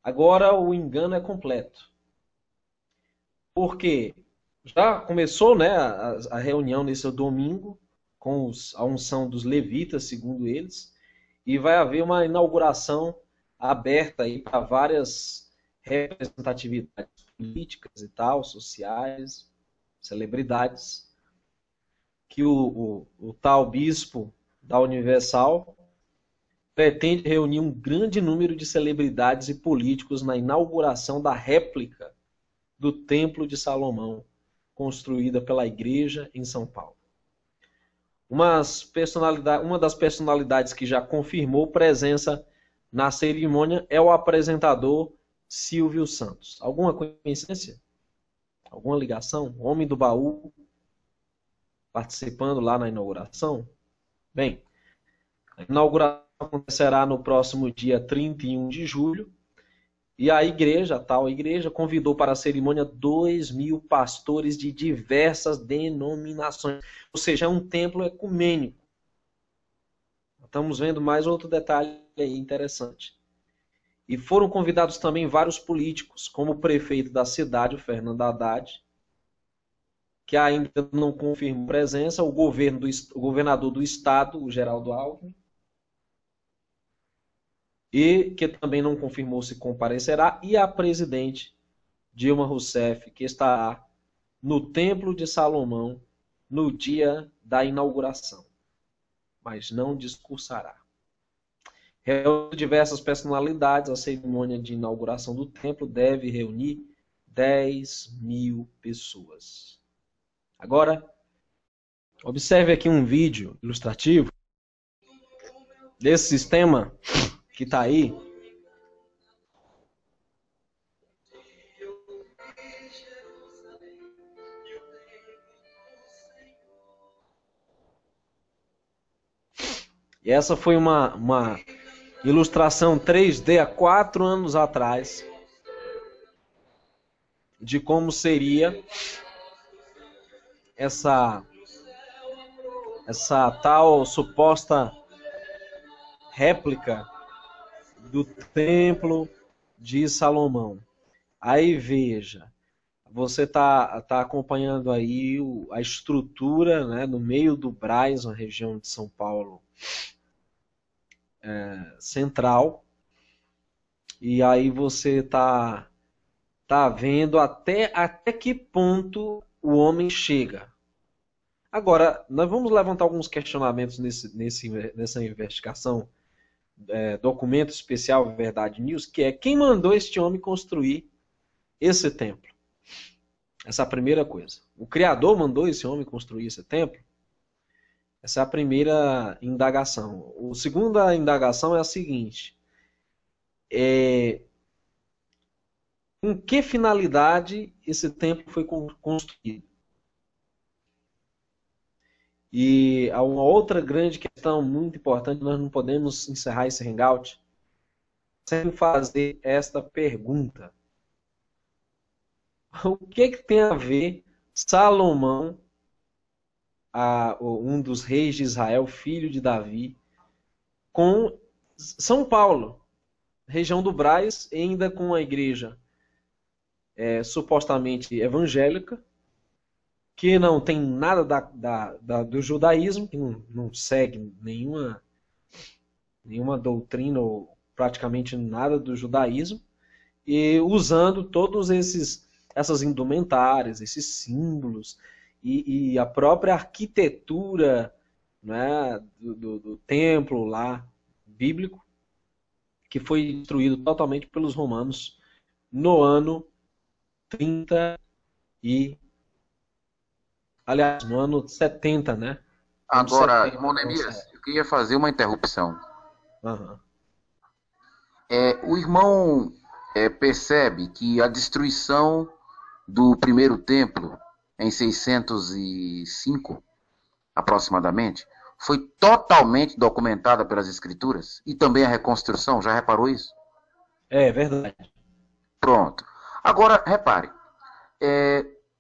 Agora o engano é completo. Porque já começou, né, a reunião nesse domingo com a unção dos levitas, segundo eles, e vai haver uma inauguração aberta aí para várias representatividades políticas e tal, sociais, celebridades, que o tal bispo da Universal pretende reunir um grande número de celebridades e políticos na inauguração da réplica do Templo de Salomão, construída pela igreja em São Paulo. Uma das personalidades que já confirmou presença na cerimônia é o apresentador Silvio Santos. Alguma coincidência? Alguma ligação? Homem do baú participando lá na inauguração? Bem, a inauguração acontecerá no próximo dia 31 de julho. E a tal igreja, convidou para a cerimônia 2.000 pastores de diversas denominações. Ou seja, é um templo ecumênico. Estamos vendo mais outro detalhe aí interessante. E foram convidados também vários políticos, como o prefeito da cidade, o Fernando Haddad, que ainda não confirmou presença, o governador do estado, o Geraldo Alckmin, e que também não confirmou se comparecerá, e a presidente Dilma Rousseff, que estará no Templo de Salomão no dia da inauguração, mas não discursará. Reúne diversas personalidades, a cerimônia de inauguração do templo deve reunir 10.000 pessoas. Agora, observe aqui um vídeo ilustrativo desse sistema que está aí. E essa foi uma ilustração 3D há 4 anos atrás de como seria essa tal suposta réplica do Templo de Salomão. Aí veja, você tá acompanhando aí a estrutura, né, no meio do Brás, na região de São Paulo central, e aí você tá vendo até que ponto o homem chega. Agora, nós vamos levantar alguns questionamentos nessa investigação, documento especial Verdade News, que é: quem mandou este homem construir esse templo? Essa é a primeira coisa. O Criador mandou esse homem construir esse templo? Essa é a primeira indagação. A segunda indagação é a seguinte: com que finalidade esse templo foi construído? E há uma outra grande questão muito importante, nós não podemos encerrar esse hangout sem fazer esta pergunta. O que tem a ver Salomão, um dos reis de Israel, filho de Davi, com São Paulo, região do Brás, ainda com a igreja supostamente evangélica, que não tem nada do judaísmo, que não segue nenhuma doutrina ou praticamente nada do judaísmo, e usando todos essas indumentárias, esses símbolos e a própria arquitetura, né, do templo lá bíblico, que foi destruído totalmente pelos romanos no ano 30 e aliás, no ano 70, né? Agora, irmão Neemias, eu queria fazer uma interrupção. Uhum. O irmão percebe que a destruição do primeiro templo, em 605, aproximadamente, foi totalmente documentada pelas escrituras? E também a reconstrução, já reparou isso? É verdade. Pronto. Agora, repare,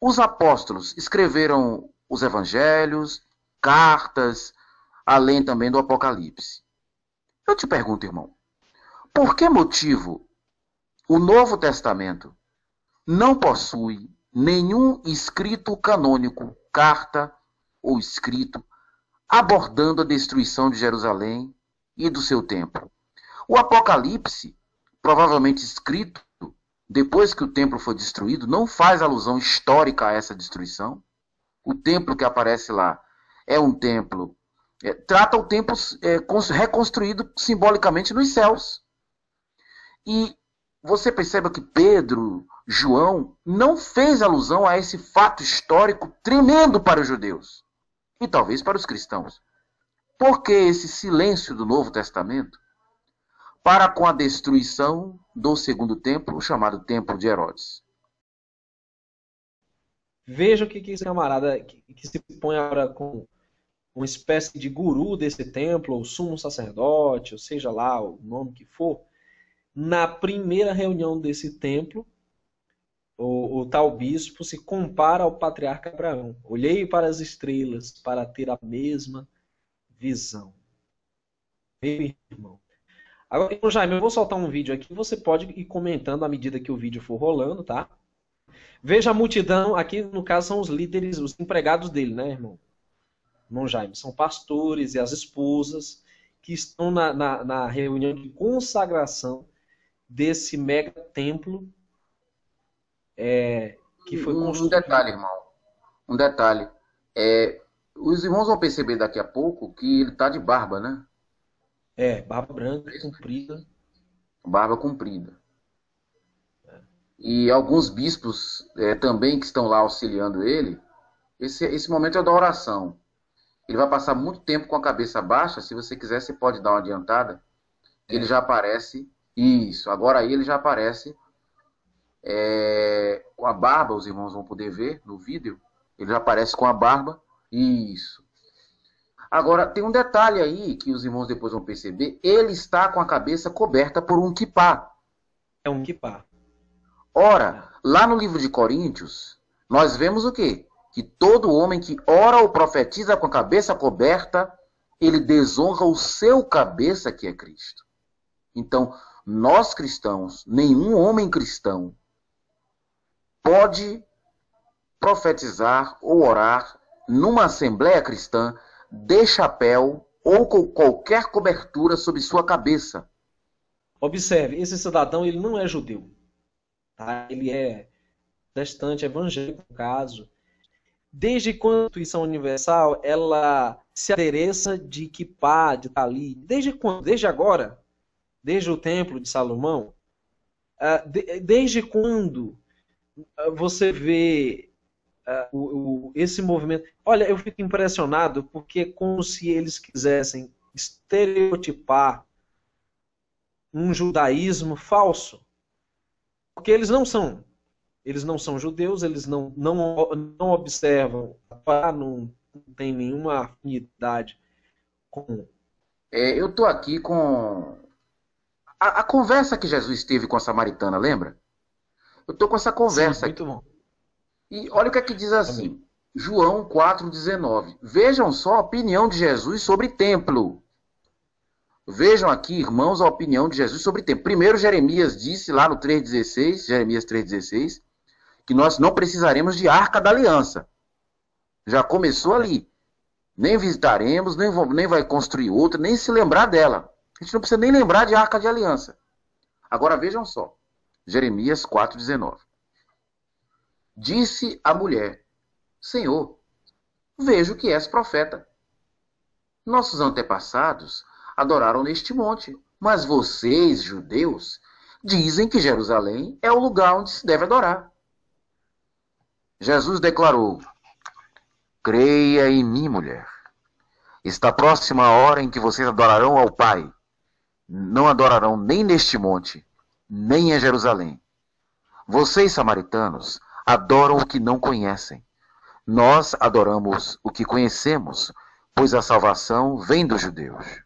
os apóstolos escreveram os evangelhos, cartas, além também do Apocalipse. Eu te pergunto, irmão, por que motivo o Novo Testamento não possui nenhum escrito canônico, carta ou escrito, abordando a destruição de Jerusalém e do seu templo. O Apocalipse, provavelmente escrito depois que o templo foi destruído, não faz alusão histórica a essa destruição. O templo que aparece lá é um templo, trata o templo reconstruído simbolicamente nos céus. E você perceba que Pedro, João, não fez alusão a esse fato histórico tremendo para os judeus e talvez para os cristãos. Por que esse silêncio do Novo Testamento para com a destruição do segundo templo, o chamado Templo de Herodes? Veja o que esse camarada que se põe agora com uma espécie de guru desse templo, ou sumo sacerdote, ou seja lá o nome que for, na primeira reunião desse templo, o tal bispo se compara ao patriarca Abraão. Olhei para as estrelas para ter a mesma visão. Meu irmão. Agora, Jaime, eu vou soltar um vídeo aqui, você pode ir comentando à medida que o vídeo for rolando, tá? Veja a multidão, aqui no caso são os líderes, os empregados dele, né, irmão? Irmão Jaime, são pastores e as esposas que estão na reunião de consagração desse mega templo que foi construído. Um detalhe, irmão. Um detalhe. Os irmãos vão perceber daqui a pouco que ele está de barba, né? Barba branca, comprida. Barba comprida. E alguns bispos também que estão lá auxiliando ele, esse momento é da oração. Ele vai passar muito tempo com a cabeça baixa. Se você quiser, você pode dar uma adiantada. Ele já aparece. Isso, agora aí ele já aparece com a barba, os irmãos vão poder ver no vídeo. Ele já aparece com a barba. Isso. Agora, tem um detalhe aí que os irmãos depois vão perceber. Ele está com a cabeça coberta por um quipá. É um quipá. Ora, lá no livro de Coríntios, nós vemos o quê? Que todo homem que ora ou profetiza com a cabeça coberta, ele desonra o seu cabeça, que é Cristo. Então, nós cristãos, nenhum homem cristão pode profetizar ou orar numa assembleia cristã de chapéu ou com qualquer cobertura sobre sua cabeça. Observe, esse cidadão ele não é judeu. Tá? Ele é protestante, evangélico, no caso. Desde quando a Instituição Universal ela se adereça de quipá, de tali? Desde quando? Desde agora? Desde o Templo de Salomão? Desde quando você vê esse movimento? Olha, eu fico impressionado porque é como se eles quisessem estereotipar um judaísmo falso. Porque eles não são. Eles não são judeus, eles não observam, não tem nenhuma afinidade com... Eu estou aqui com a conversa que Jesus teve com a samaritana, lembra? Eu estou com essa conversa. Sim, muito bom. E olha o que é que diz assim, João 4,19. Vejam só a opinião de Jesus sobre templo. Vejam aqui, irmãos, a opinião de Jesus sobre templo. Primeiro, Jeremias disse lá no 3,16, Jeremias 3,16, que nós não precisaremos de arca da aliança. Já começou ali. Nem visitaremos, nem vai construir outra, nem se lembrar dela. A gente não precisa nem lembrar de arca de aliança. Agora vejam só. Jeremias 4,19. Disse a mulher, Senhor, vejo que és profeta. Nossos antepassados adoraram neste monte, mas vocês, judeus, dizem que Jerusalém é o lugar onde se deve adorar. Jesus declarou, creia em mim, mulher. Está próxima a hora em que vocês adorarão ao Pai. Não adorarão nem neste monte, nem em Jerusalém. Vocês, samaritanos, adoram o que não conhecem. Nós adoramos o que conhecemos, pois a salvação vem dos judeus.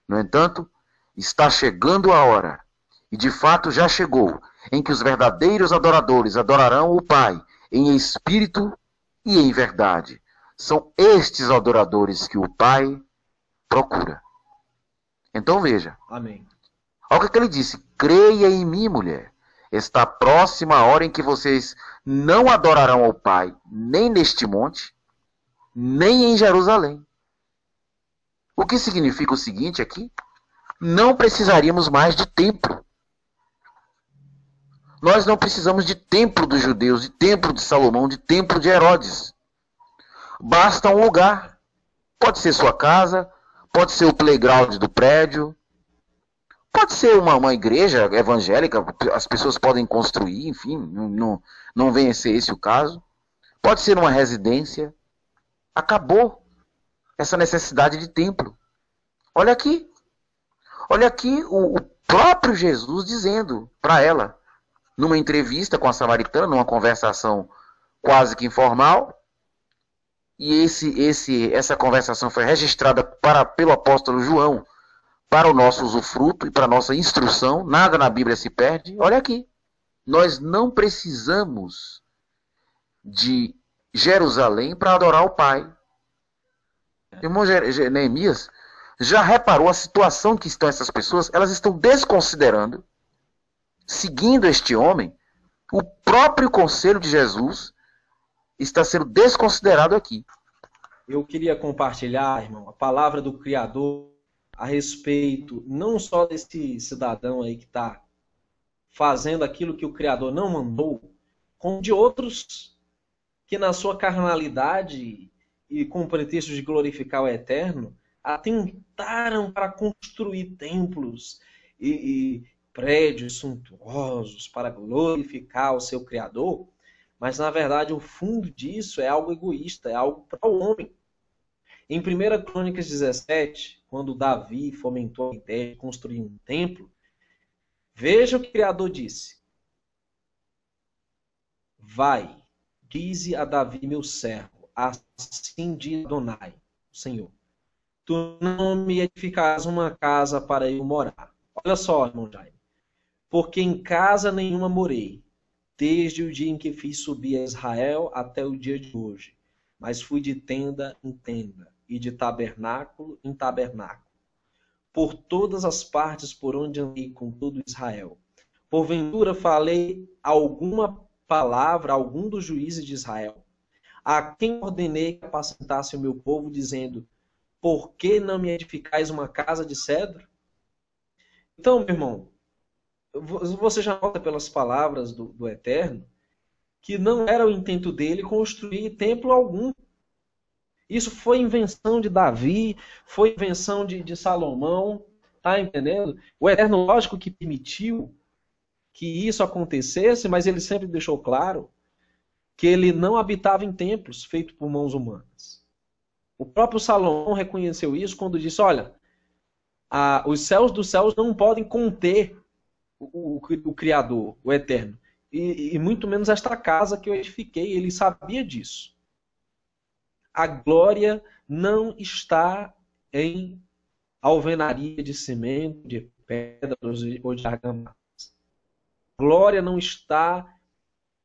No entanto, está chegando a hora, e de fato já chegou, em que os verdadeiros adoradores adorarão o Pai em espírito e em verdade. São estes adoradores que o Pai procura. Então veja. Amém. Olha o que ele disse. Creia em mim, mulher. Está próxima a hora em que vocês não adorarão ao Pai, nem neste monte, nem em Jerusalém. O que significa o seguinte aqui? Não precisaríamos mais de templo. Nós não precisamos de templo dos judeus, de templo de Salomão, de templo de Herodes. Basta um lugar. Pode ser sua casa, pode ser o playground do prédio, pode ser uma igreja evangélica, as pessoas podem construir, enfim, não vem a ser esse o caso. Pode ser uma residência. Acabou essa necessidade de templo. Olha aqui o próprio Jesus dizendo para ela, numa entrevista com a samaritana, numa conversação quase que informal, e essa conversação foi registrada pelo apóstolo João para o nosso usufruto e para a nossa instrução, nada na Bíblia se perde. Olha aqui, nós não precisamos de Jerusalém para adorar o Pai. Irmão Neemias, já reparou a situação que estão essas pessoas? Elas estão desconsiderando, seguindo este homem, o próprio conselho de Jesus está sendo desconsiderado aqui. Eu queria compartilhar, irmão, a palavra do Criador a respeito não só desse cidadão aí que está fazendo aquilo que o Criador não mandou, como de outros que na sua carnalidade e com o pretexto de glorificar o Eterno, atentaram para construir templos e prédios suntuosos para glorificar o seu Criador, mas na verdade o fundo disso é algo egoísta, é algo para o homem. Em 1 Crônicas 17, quando Davi fomentou a ideia de construir um templo, veja o que o Criador disse. Vai, dize a Davi meu servo, assim diz Adonai, o Senhor. Tu não me edificarás uma casa para eu morar. Olha só, irmão Jaime. Porque em casa nenhuma morei, desde o dia em que fiz subir a Israel até o dia de hoje. Mas fui de tenda em tenda, e de tabernáculo em tabernáculo, por todas as partes por onde andei com todo Israel. Porventura falei alguma palavra a algum dos juízes de Israel, a quem ordenei que apacentasse o meu povo, dizendo: por que não me edificais uma casa de cedro? Então, meu irmão, você já nota pelas palavras do Eterno que não era o intento dele construir templo algum. Isso foi invenção de Davi, foi invenção de Salomão, tá entendendo? O Eterno, lógico que permitiu que isso acontecesse, mas ele sempre deixou claro que ele não habitava em templos feitos por mãos humanas. O próprio Salomão reconheceu isso quando disse, olha, os céus dos céus não podem conter o Criador, o Eterno, e muito menos esta casa que eu edifiquei. Ele sabia disso. A glória não está em alvenaria de cimento, de pedras ou de argamassa. A glória não está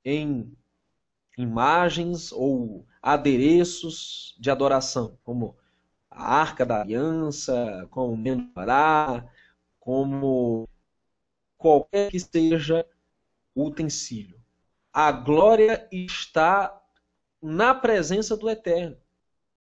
em imagens ou adereços de adoração, como a Arca da Aliança, como o Mendará, como qualquer que seja o utensílio. A glória está na presença do Eterno.